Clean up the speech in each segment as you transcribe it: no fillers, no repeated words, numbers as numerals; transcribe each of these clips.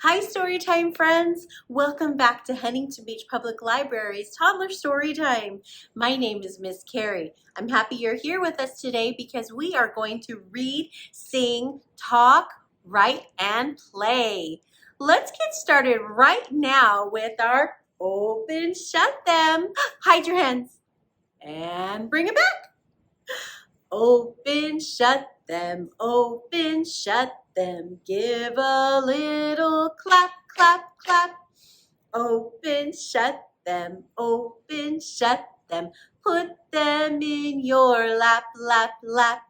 Hi Storytime friends! Welcome back to Huntington Beach Public Library's Toddler Storytime. My name is Miss Kari. I'm happy you're here with us today because we are going to read, sing, talk, write, and play. Let's get started right now with our open, shut them. Hide your hands and bring it back. Open, shut them, open, shut them. Give a little clap, clap, clap. Open, shut them, open, shut them. Put them in your lap, lap, lap.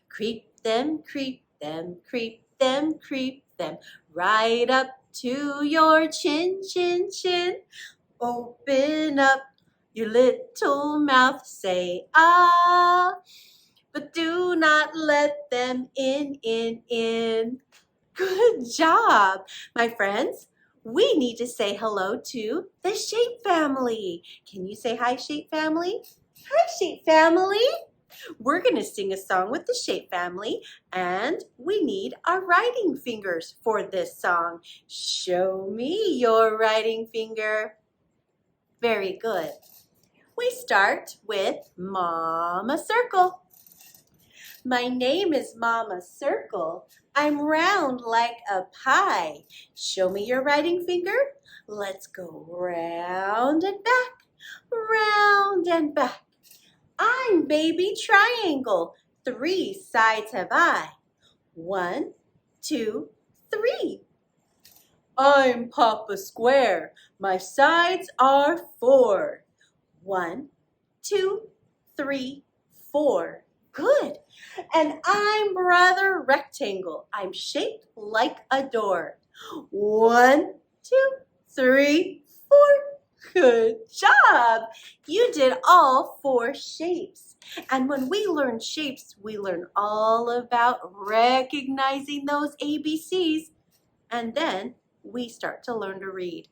Creep them, creep them, creep them, creep them. Right up to your chin, chin, chin. Open up your little mouth, say ah. But do not let them in. Good job, my friends. We need to say hello to the Shape family. Can you say hi, Shape family? Hi, Shape family. We're going to sing a song with the Shape family, and we need our writing fingers for this song. Show me your writing finger. Very good. We start with Mama Circle. My name is Mama Circle. I'm round like a pie. Show me your writing finger. Let's go round and back, round and back. I'm Baby Triangle. 3 sides have I. 1, 2, 3. I'm Papa Square. My sides are 4. 1, 2, 3, 4. Good. And I'm Brother Rectangle. I'm shaped like a door. 1, 2, 3, 4. Good job. You did all 4 shapes. And when we learn shapes, we learn all about recognizing those ABCs. And then we start to learn to read.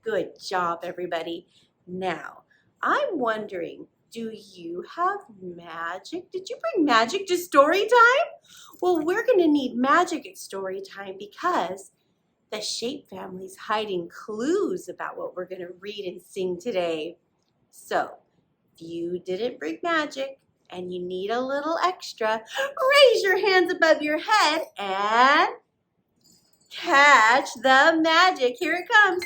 Good job, everybody. Now, I'm wondering, do you have magic? Did you bring magic to story time? Well, we're going to need magic at story time because the Shape family's hiding clues about what we're going to read and sing today. So, if you didn't bring magic and you need a little extra, raise your hands above your head and catch the magic. Here it comes.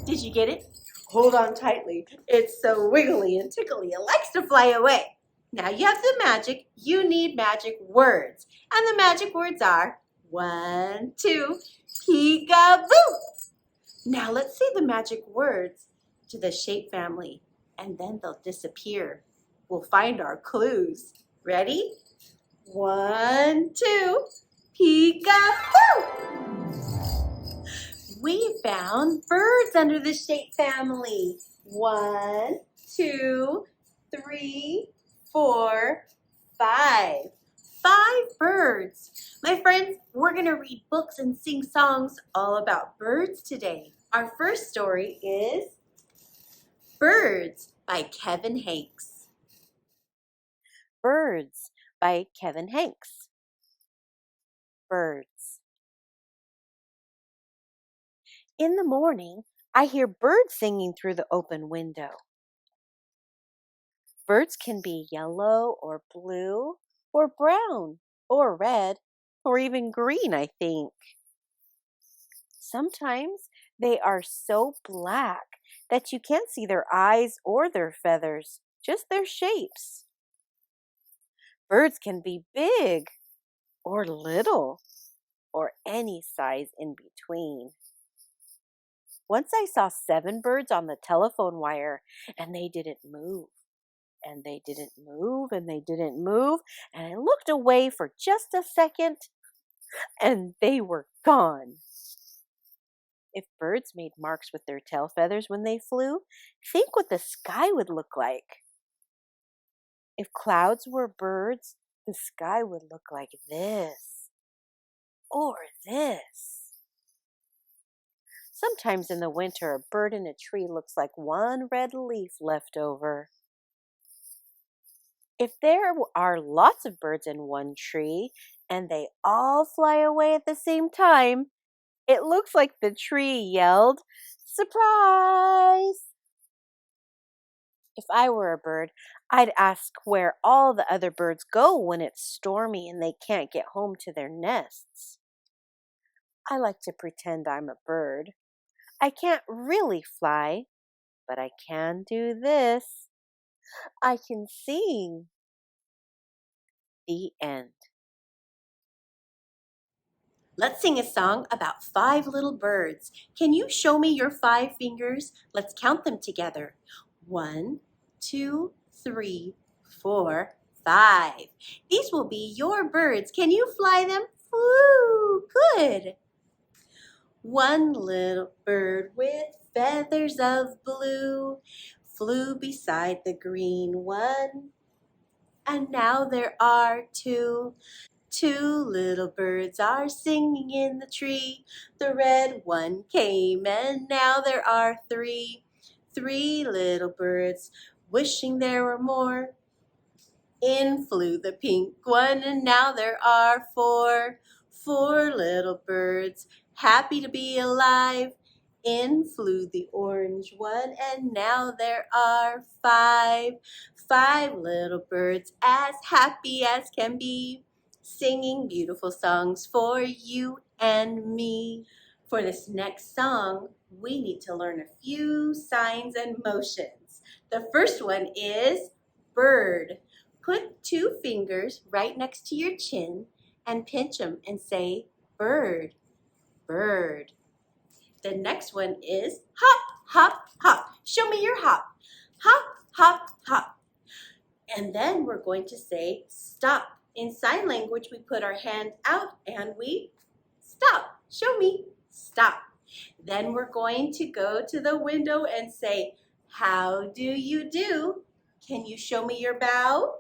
Did you get it? Hold on tightly. It's so wiggly and tickly. It likes to fly away. Now you have the magic. You need magic words. And the magic words are 1, 2, peekaboo. Now let's say the magic words to the Shape family, and then they'll disappear. We'll find our clues. Ready? 1, 2, peekaboo. We found birds under the Shape family. 1, 2, 3, 4, 5. 5 birds. My friends, we're going to read books and sing songs all about birds today. Our first story is Birds by Kevin Henkes. Birds by Kevin Henkes. Birds. In the morning, I hear birds singing through the open window. Birds can be yellow or blue or brown or red or even green, I think. Sometimes they are so black that you can't see their eyes or their feathers, just their shapes. Birds can be big or little or any size in between. Once I saw 7 birds on the telephone wire, and they didn't move, and they didn't move, and they didn't move, and I looked away for just a second, and they were gone. If birds made marks with their tail feathers when they flew, think what the sky would look like. If clouds were birds, the sky would look like this, or this. Sometimes in the winter, a bird in a tree looks like one red leaf left over. If there are lots of birds in one tree, and they all fly away at the same time. It looks like the tree yelled, "Surprise!" If I were a bird, I'd ask where all the other birds go when it's stormy and they can't get home to their nests. I like to pretend I'm a bird. I can't really fly, but I can do this. I can sing. The end. Let's sing a song about 5 little birds. Can you show me your 5 fingers? Let's count them together. 1, 2, 3, 4, 5. These will be your birds. Can you fly them? Woo! Good. One little bird with feathers of blue flew beside the green one. And now there are 2. 2 little birds are singing in the tree. The red one came and now there are 3. 3 little birds wishing there were more. In flew the pink one and now there are 4. 4 little birds happy to be alive. In flew the orange one and now there are 5. 5 little birds as happy as can be, singing beautiful songs for you and me. For this next song, we need to learn a few signs and motions. The first one is bird. Put 2 fingers right next to your chin and pinch them and say bird, bird. The next one is hop, hop, hop. Show me your hop. Hop, hop, hop. And then we're going to say stop. In sign language, we put our hand out and we stop. Show me, stop. Then we're going to go to the window and say, how do you do? Can you show me your bow?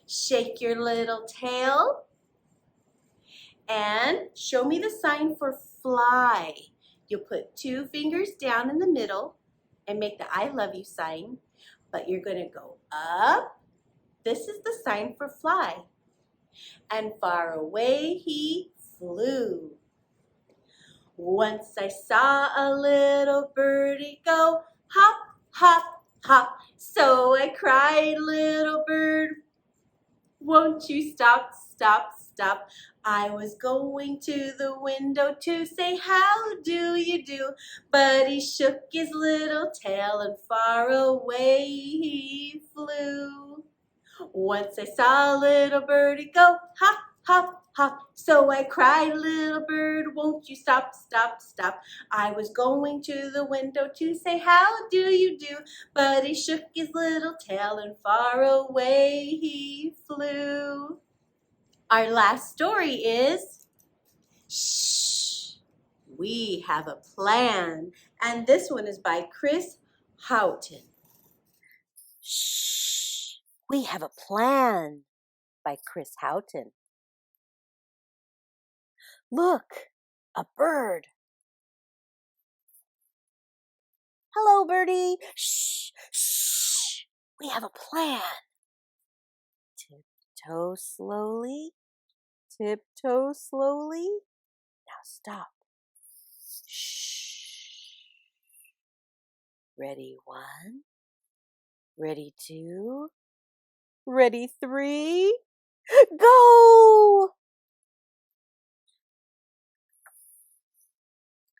Shake your little tail. And show me the sign for fly. You'll put 2 fingers down in the middle and make the I love you sign, but you're going to go up. This is the sign for fly. And far away he flew. Once I saw a little birdie go hop, hop, hop. So I cried, little bird, won't you stop, stop, stop. I was going to the window to say how do you do, but he shook his little tail and far away he flew. Once I saw a little birdie go hop, hop, hop. So I cried, little bird, won't you stop, stop, stop. I was going to the window to say how do you do, but he shook his little tail and far away he flew. Our last story is Shh, We Have a Plan. And this one is by Haughton. Shh, We Have a Plan by Haughton. Look, a bird. Hello, birdie. Shh, shh, we have a plan. Tiptoe slowly, tiptoe slowly. Now stop. Shh. Ready 1, ready 2, ready 3, go!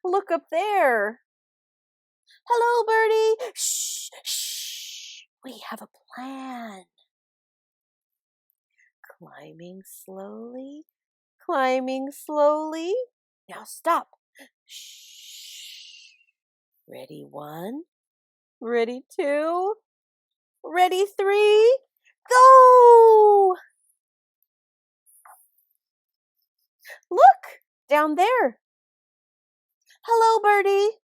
Look up there. Hello, birdie. Shh, shh. We have a plan. Climbing slowly, climbing slowly. Now stop. Shh. Ready 1, ready 2, ready 3, go! Look, down there. Hello, birdie.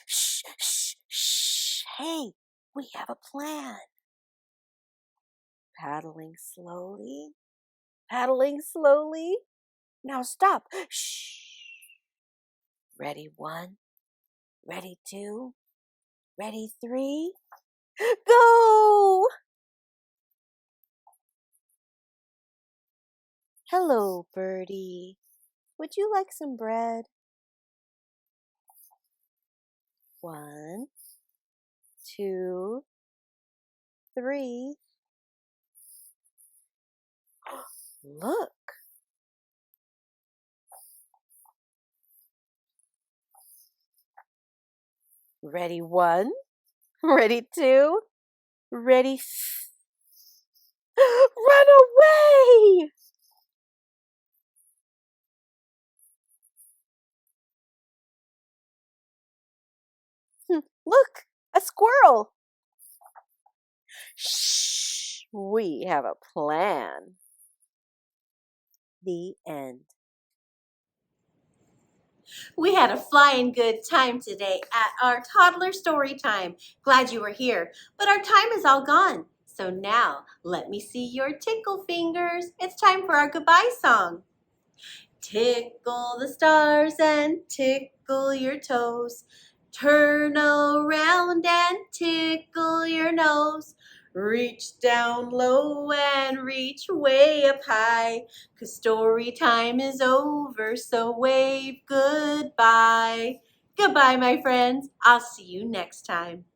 Shh, shh, shh. Hey, we have a plan. Paddling slowly, paddling slowly. Now stop. Shh. Ready 1, ready 2, ready 3, go! Hello, birdie. Would you like some bread? 1, 2, 3. Look. Ready 1, ready 2, ready. Run away! Look, a squirrel. Shh, we have a plan. The end. We had a flying good time today at our Toddler Storytime. Glad you were here, but our time is all gone. So now, let me see your tickle fingers. It's time for our goodbye song. Tickle the stars and tickle your toes. Turn around and tickle your nose. Reach down low and reach way up high. 'Cause story time is over, so wave goodbye. Goodbye, my friends. I'll see you next time.